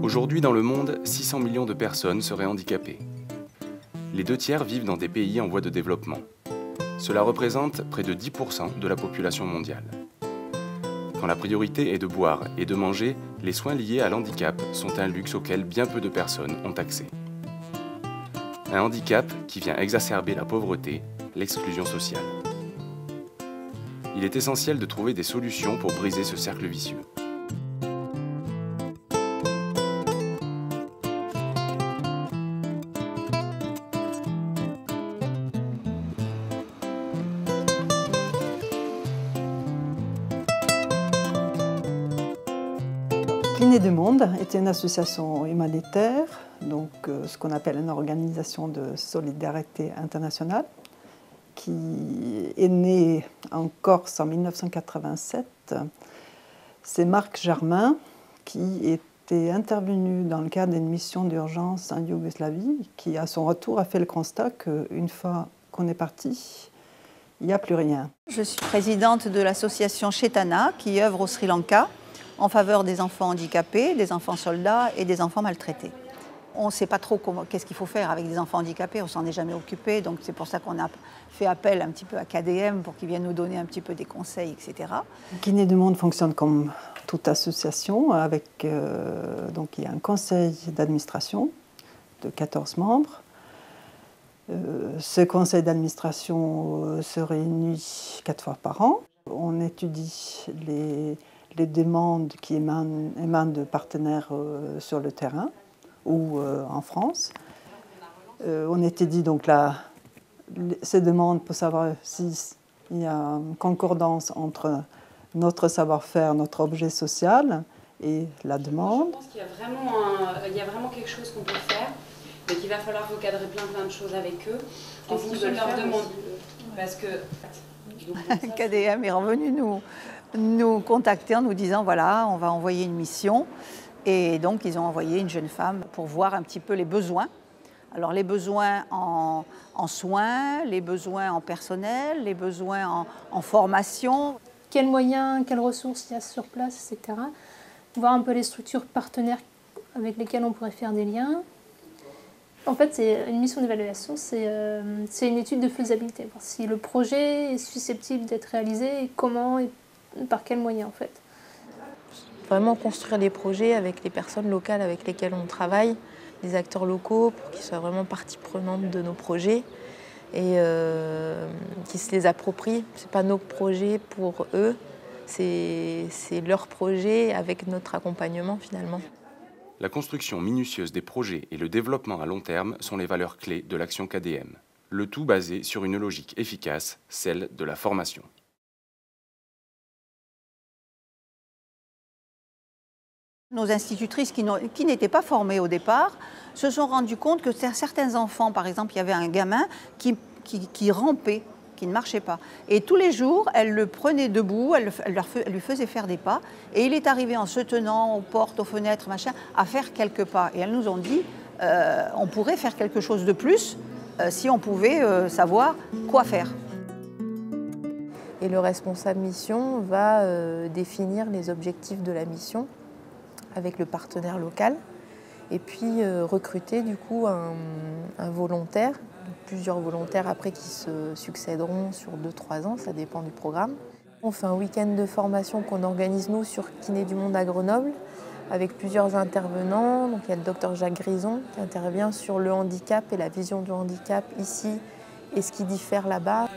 Aujourd'hui, dans le monde, 600 millions de personnes seraient handicapées. Les 2/3 vivent dans des pays en voie de développement. Cela représente près de 10% de la population mondiale. Quand la priorité est de boire et de manger, les soins liés à l'handicap sont un luxe auquel bien peu de personnes ont accès. Un handicap qui vient exacerber la pauvreté, l'exclusion sociale. Il est essentiel de trouver des solutions pour briser ce cercle vicieux. Kiné du Monde est une association humanitaire, donc ce qu'on appelle une organisation de solidarité internationale, qui est née en Corse en 1987. C'est Marc Germain qui était intervenu dans le cadre d'une mission d'urgence en Yougoslavie, qui à son retour a fait le constat qu'une fois qu'on est parti, il n'y a plus rien. Je suis présidente de l'association Chetana qui œuvre au Sri Lanka en faveur des enfants handicapés, des enfants soldats et des enfants maltraités. On ne sait pas trop qu'est-ce qu'il faut faire avec des enfants handicapés, on ne s'en est jamais occupé, donc c'est pour ça qu'on a fait appel un petit peu à KDM pour qu'ils viennent nous donner un petit peu des conseils, etc. Kiné du Monde fonctionne comme toute association, avec, donc il y a un conseil d'administration de 14 membres. Ce conseil d'administration se réunit 4 fois par an. On étudie les demandes qui émanent de partenaires sur le terrain ou en France. On étudie donc ces demandes pour savoir s'il y a une concordance entre notre savoir-faire, notre objet social et la demande. Je pense qu'il y a vraiment quelque chose qu'on peut faire, mais qu'il va falloir recadrer plein de choses avec eux en fonction de leurs demandes. Parce que KDM est revenu nous contacter en nous disant voilà, on va envoyer une mission. Et donc ils ont envoyé une jeune femme pour voir un petit peu les besoins. Alors les besoins en soins, les besoins en personnel, les besoins en formation. Quels moyens, quelles ressources il y a sur place, etc. Voir un peu les structures partenaires avec lesquelles on pourrait faire des liens. En fait, c'est une mission d'évaluation, c'est une étude de faisabilité. Voir si le projet est susceptible d'être réalisé et comment et par quels moyens en fait. Vraiment construire des projets avec les personnes locales avec lesquelles on travaille, les acteurs locaux pour qu'ils soient vraiment partie prenante de nos projets et qu'ils se les approprient. Ce n'est pas nos projets pour eux, c'est leur projet avec notre accompagnement finalement. La construction minutieuse des projets et le développement à long terme sont les valeurs clés de l'action KDM. Le tout basé sur une logique efficace, celle de la formation. Nos institutrices qui n'étaient pas formées au départ se sont rendues compte que certains enfants, par exemple, il y avait un gamin qui rampait, qui ne marchait pas. Et tous les jours, elle le prenait debout, elle lui faisait faire des pas. Et il est arrivé en se tenant aux portes, aux fenêtres, machin, à faire quelques pas. Et elles nous ont dit, on pourrait faire quelque chose de plus si on pouvait savoir quoi faire. Et le responsable mission va définir les objectifs de la mission avec le partenaire local et puis recruter du coup un volontaire, plusieurs volontaires après qui se succéderont sur 2-3 ans, ça dépend du programme. On fait un week-end de formation qu'on organise nous sur Kiné du Monde à Grenoble avec plusieurs intervenants. Donc il y a le docteur Jacques Grison qui intervient sur le handicap et la vision du handicap ici et ce qui diffère là-bas.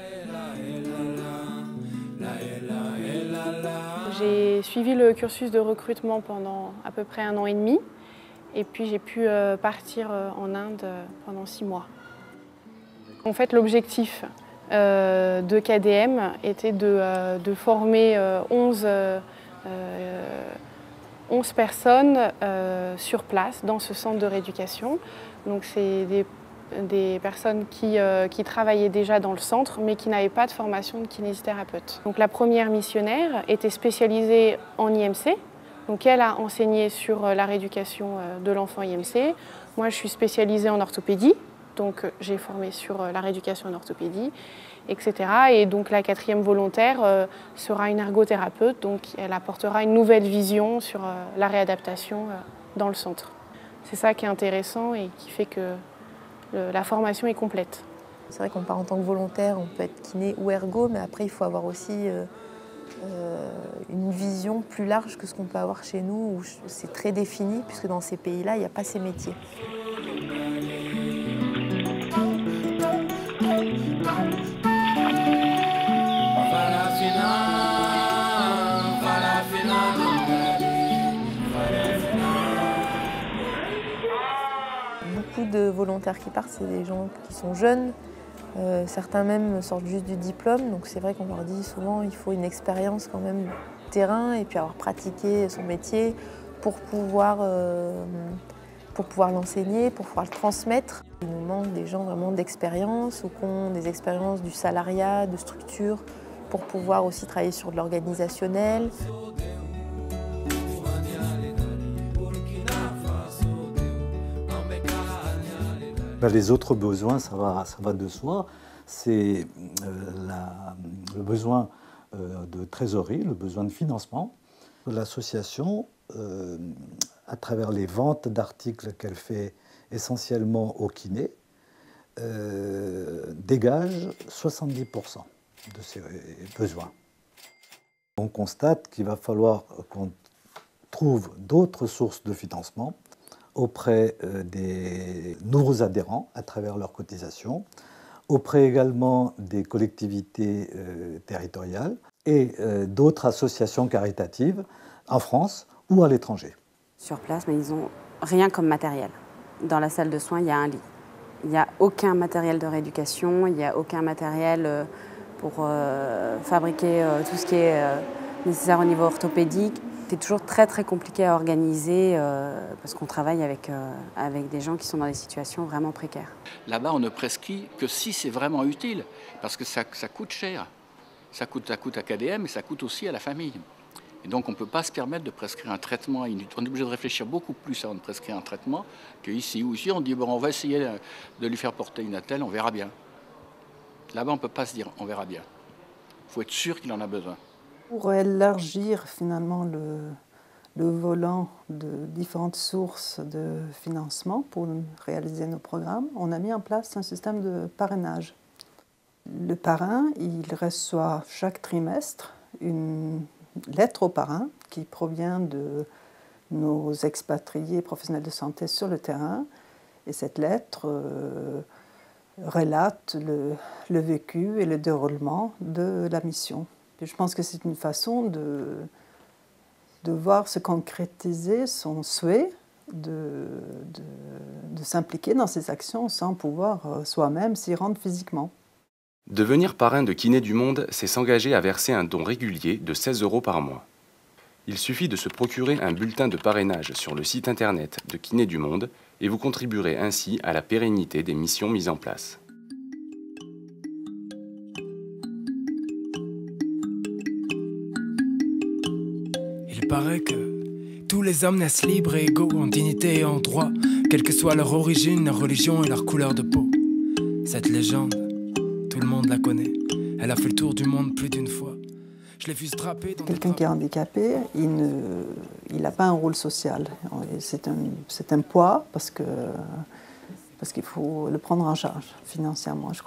j'ai suivi le cursus de recrutement pendant à peu près 1 an et demi. Et puis j'ai pu partir en Inde pendant 6 mois. En fait, l'objectif de KDM était de former 11 personnes sur place dans ce centre de rééducation. Donc c'est des personnes qui travaillaient déjà dans le centre mais qui n'avaient pas de formation de kinésithérapeute. Donc la première missionnaire était spécialisée en IMC. Donc elle a enseigné sur la rééducation de l'enfant IMC. Moi je suis spécialisée en orthopédie, donc j'ai formé sur la rééducation en orthopédie, etc. Et donc la 4e volontaire sera une ergothérapeute, donc elle apportera une nouvelle vision sur la réadaptation dans le centre. C'est ça qui est intéressant et qui fait que la formation est complète. C'est vrai qu'on part en tant que volontaire, on peut être kiné ou ergo, mais après il faut avoir aussi une vision plus large que ce qu'on peut avoir chez nous, où c'est très défini, puisque dans ces pays-là, il n'y a pas ces métiers. Beaucoup de volontaires qui partent, c'est des gens qui sont jeunes. Certains même sortent juste du diplôme, donc c'est vrai qu'on leur dit souvent qu'il faut une expérience quand même terrain et puis avoir pratiqué son métier pour pouvoir l'enseigner, pour pouvoir le transmettre. Il nous manque des gens vraiment d'expérience ou qui ont des expériences du salariat, de structure, pour pouvoir aussi travailler sur de l'organisationnel. Les autres besoins, ça va de soi. C'est le besoin de trésorerie, le besoin de financement. L'association, à travers les ventes d'articles qu'elle fait essentiellement au kiné, dégage 70% de ses besoins. On constate qu'il va falloir qu'on trouve d'autres sources de financement auprès des nouveaux adhérents à travers leurs cotisations, auprès également des collectivités territoriales et d'autres associations caritatives en France ou à l'étranger. Sur place, mais ils n'ont rien comme matériel. Dans la salle de soins, il y a un lit. Il n'y a aucun matériel de rééducation, il n'y a aucun matériel pour fabriquer tout ce qui est nécessaire au niveau orthopédique. C'est toujours très très compliqué à organiser parce qu'on travaille avec des gens qui sont dans des situations vraiment précaires. Là-bas, on ne prescrit que si c'est vraiment utile, parce que ça coûte cher. Ça coûte à KDM et ça coûte aussi à la famille. Et donc on ne peut pas se permettre de prescrire un traitement inutile. On est obligé de réfléchir beaucoup plus avant de prescrire un traitement qu'ici. Ou ici, on dit bon, on va essayer de lui faire porter une attelle, on verra bien. Là-bas, on ne peut pas se dire on verra bien. Il faut être sûr qu'il en a besoin. Pour élargir finalement le volant de différentes sources de financement pour réaliser nos programmes, on a mis en place un système de parrainage. Le parrain, il reçoit chaque trimestre une lettre au parrain qui provient de nos expatriés professionnels de santé sur le terrain. Et cette lettre relate le vécu et le déroulement de la mission. Je pense que c'est une façon de voir se concrétiser son souhait de s'impliquer dans ces actions sans pouvoir soi-même s'y rendre physiquement. Devenir parrain de Kiné du Monde, c'est s'engager à verser un don régulier de 16 € par mois. Il suffit de se procurer un bulletin de parrainage sur le site internet de Kiné du Monde et vous contribuerez ainsi à la pérennité des missions mises en place. Il paraît que tous les hommes naissent libres et égaux en dignité et en droit, quelle que soit leur origine, leur religion et leur couleur de peau. Cette légende, tout le monde la connaît. Elle a fait le tour du monde plus d'une fois. Je l'ai vu se draper dans quelqu'un qui est handicapé, il n'a pas un rôle social. C'est un poids parce qu'il faut le prendre en charge financièrement. Je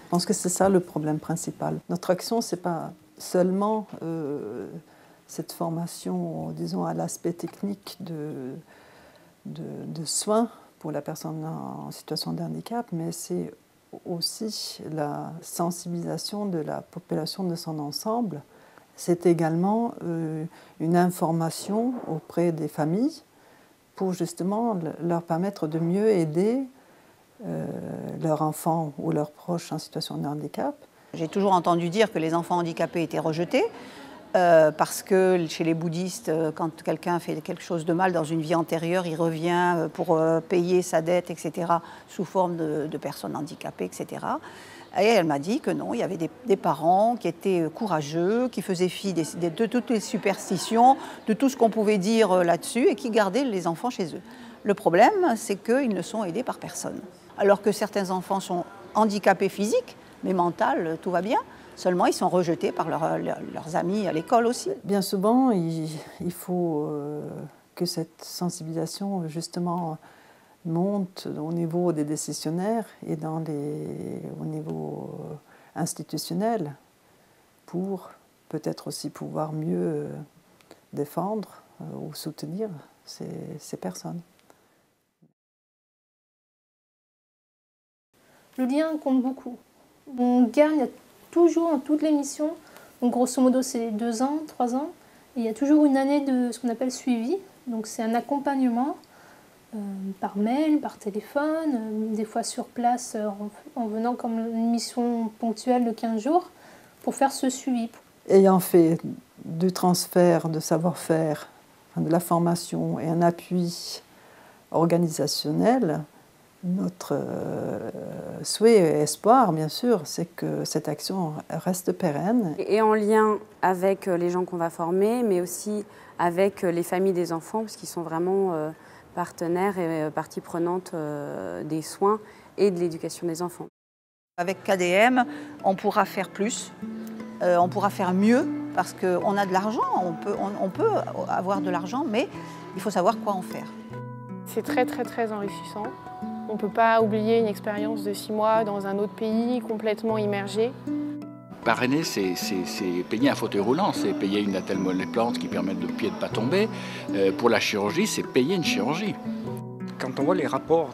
pense que c'est ça le problème principal. Notre action, ce n'est pas seulement cette formation, disons, à l'aspect technique de soins pour la personne en situation de handicap, mais c'est aussi la sensibilisation de la population de son ensemble. C'est également une information auprès des familles pour justement leur permettre de mieux aider leurs enfants ou leurs proches en situation de handicap. J'ai toujours entendu dire que les enfants handicapés étaient rejetés. Parce que chez les bouddhistes, quand quelqu'un fait quelque chose de mal dans une vie antérieure, il revient pour payer sa dette, etc., sous forme de personnes handicapées, etc. Et elle m'a dit que non, il y avait des parents qui étaient courageux, qui faisaient fi de toutes les superstitions, de tout ce qu'on pouvait dire là-dessus, et qui gardaient les enfants chez eux. Le problème, c'est qu'ils ne sont aidés par personne. Alors que certains enfants sont handicapés physiques, mais mental, tout va bien. Seulement, ils sont rejetés par leurs amis à l'école aussi. Bien souvent, il faut que cette sensibilisation, justement, monte au niveau des décisionnaires et au niveau institutionnel pour peut-être aussi pouvoir mieux défendre ou soutenir ces personnes. Le lien compte beaucoup. On gagne toujours dans toutes les missions, donc grosso modo c'est 2 ans, 3 ans, et il y a toujours une année de ce qu'on appelle suivi, donc c'est un accompagnement par mail, par téléphone, des fois sur place en venant comme une mission ponctuelle de 15 jours pour faire ce suivi. Ayant fait du transfert de savoir-faire, de la formation et un appui organisationnel, notre souhait et espoir, bien sûr, c'est que cette action reste pérenne. Et en lien avec les gens qu'on va former, mais aussi avec les familles des enfants, parce qu'ils sont vraiment partenaires et partie prenante des soins et de l'éducation des enfants. Avec KDM, on pourra faire plus, on pourra faire mieux, parce qu'on a de l'argent, on peut avoir de l'argent, mais il faut savoir quoi en faire. C'est très très très enrichissant. On ne peut pas oublier une expérience de 6 mois dans un autre pays, complètement immergé. Parrainer, c'est payer un fauteuil roulant, c'est payer une attelle molle plante qui permet de pied de ne pas tomber. Pour la chirurgie, c'est payer une chirurgie. Quand on voit les rapports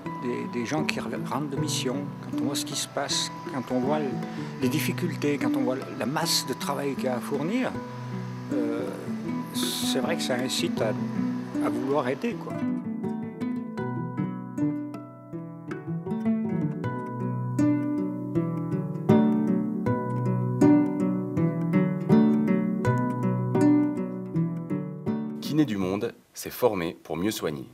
des gens qui rentrent de mission, quand on voit ce qui se passe, quand on voit les difficultés, quand on voit la masse de travail qu'il y a à fournir, c'est vrai que ça incite à vouloir aider, quoi. Kiné du Monde, c'est former pour mieux soigner.